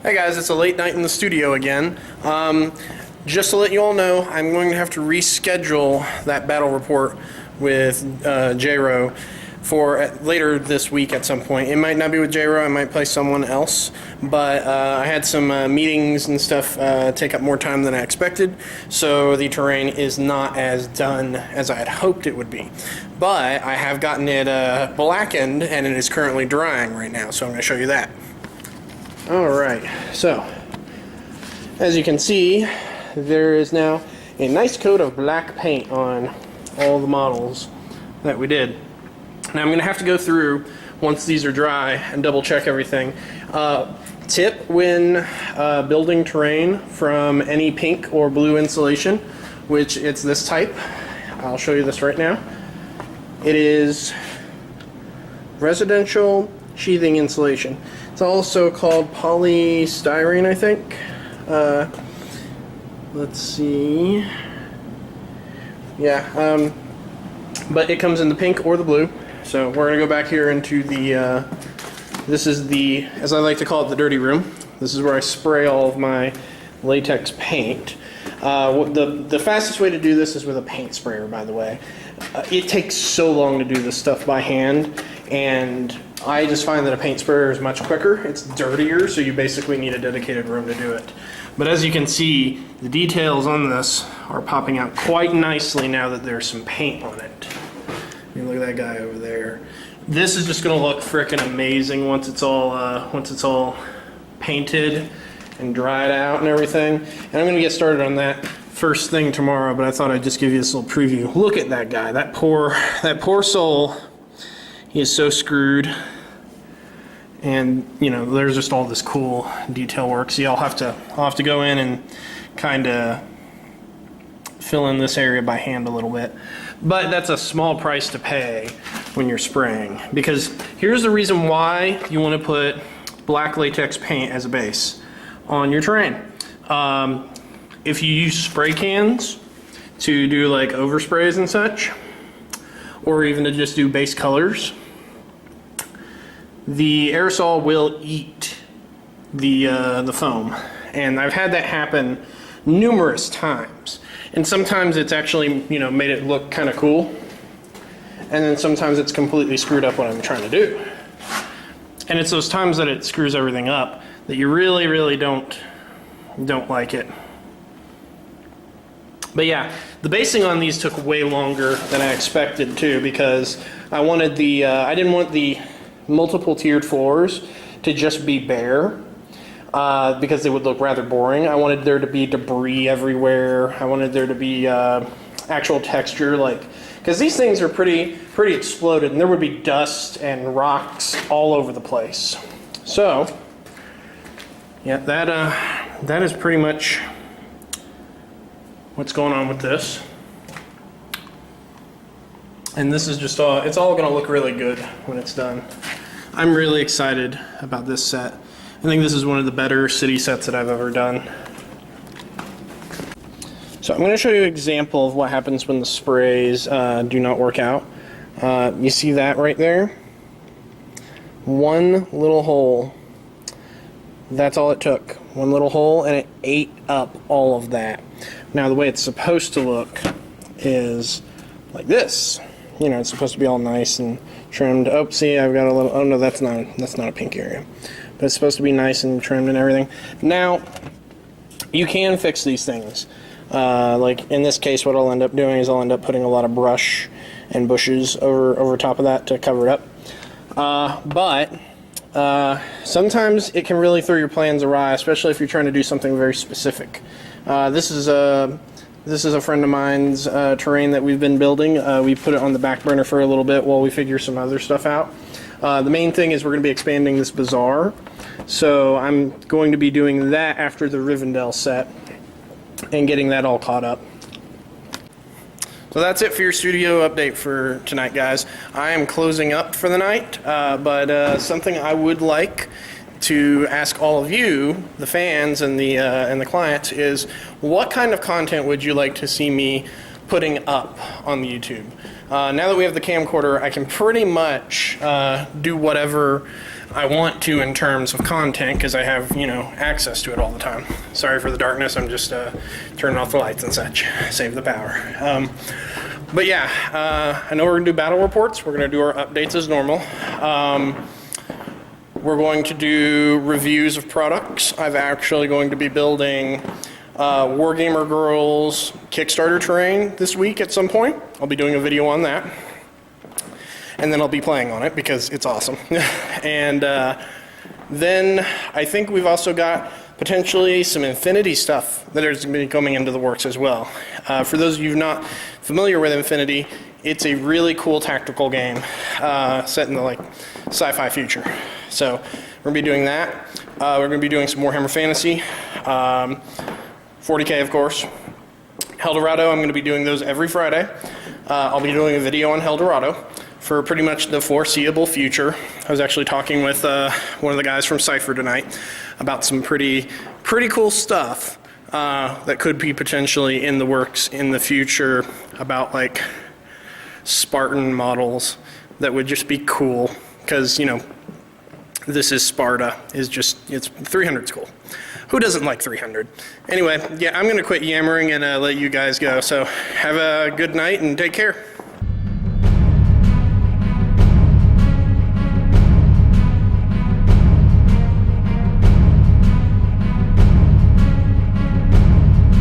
Hey guys, it's a late night in the studio again. Just to let you all know, I'm going to have to reschedule that battle report with J-Ro for later this week at some point. It might not be with J-Ro, I might play someone else, but I had some meetings and stuff take up more time than I expected, so the terrain is not as done as I had hoped it would be. But I have gotten it blackened, and it is currently drying right now, so I'm going to show you that. Alright, so as you can see, there is now a nice coat of black paint on all the models that we did. Now I'm going to have to go through, once these are dry, and double check everything. Tip when building terrain from any pink or blue insulation, which it's this type. I'll show you this right now. It is residential sheathing insulation. It's also called polystyrene, I think. Let's see. Yeah, but it comes in the pink or the blue. So we're going to go back here into the, this is the, as I like to call it, the dirty room. This is where I spray all of my latex paint. The fastest way to do this is with a paint sprayer, by the way. It takes so long to do this stuff by hand, and I just find that a paint sprayer is much quicker. It's dirtier, so you basically need a dedicated room to do it. But as you can see, the details on this are popping out quite nicely now that there's some paint on it. I mean, look at that guy over there. This is just going to look frickin' amazing once it's all painted and dried out and everything. And I'm going to get started on that first thing tomorrow, but I thought I'd just give you this little preview. Look at that guy, that poor soul. He is so screwed. And you know, there's just all this cool detail work. See, I'll have to go in and kind of fill in this area by hand a little bit. But that's a small price to pay when you're spraying, because here's the reason why you want to put black latex paint as a base on your terrain. If you use spray cans to do like oversprays and such, or even to just do base colors, the aerosol will eat the foam, and I've had that happen numerous times. And sometimes it's actually, you know, made it look kind of cool, and then sometimes it's completely screwed up what I'm trying to do. And it's those times that it screws everything up that you really don't like it. But yeah, the basing on these took way longer than I expected too, because I wanted the I didn't want the multiple tiered floors to just be bare, because they would look rather boring. I wanted there to be debris everywhere. I wanted there to be actual texture, like, because these things are pretty exploded, and there would be dust and rocks all over the place. So yeah, that is pretty much what's going on with this. And this is just it's all going to look really good when it's done. I'm really excited about this set. I think this is one of the better city sets that I've ever done. So I'm going to show you an example of what happens when the sprays do not work out. You see that right there? One little hole. That's all it took. One little hole, and it ate up all of that. Now the way it's supposed to look is like this. You know, it's supposed to be all nice and trimmed. Oh, see, I've got a little, oh no, that's not a pink area. But it's supposed to be nice and trimmed and everything. Now, you can fix these things. Like in this case, what I'll end up doing is I'll end up putting a lot of brush and bushes over top of that to cover it up. But sometimes it can really throw your plans awry, especially if you're trying to do something very specific. This is a friend of mine's terrain that we've been building. We put it on the back burner for a little bit while we figure some other stuff out. The main thing is we're going to be expanding this bazaar, so I'm going to be doing that after the Rivendell set and getting that all caught up. So that's it for your studio update for tonight, guys. I am closing up for the night, but something I would like to ask all of you, the fans and the clients, is what kind of content would you like to see me putting up on the YouTube? Now that we have the camcorder, I can pretty much do whatever I want to in terms of content because I have, you know, access to it all the time. Sorry for the darkness, I'm just turning off the lights and such, save the power. But yeah, I know we're gonna do battle reports. We're gonna do our updates as normal. We're going to do reviews of products. I'm actually going to be building Wargamer Girls Kickstarter terrain this week at some point. I'll be doing a video on that. And then I'll be playing on it because it's awesome. And then I think we've also got potentially some Infinity stuff that is going to be coming into the works as well. For those of you not familiar with Infinity, it's a really cool tactical game set in the like sci-fi future. So we're going to be doing that. We're going to be doing some Warhammer Fantasy, 40K of course. Eldorado, I'm going to be doing those every Friday. I'll be doing a video on Eldorado for pretty much the foreseeable future. I was actually talking with one of the guys from Cypher tonight about some pretty cool stuff that could be potentially in the works in the future about like Spartan models that would just be cool because, you know, this is Sparta, is just, it's 300's cool. Who doesn't like 300? Anyway, yeah, I'm gonna quit yammering and let you guys go. So have a good night and take care.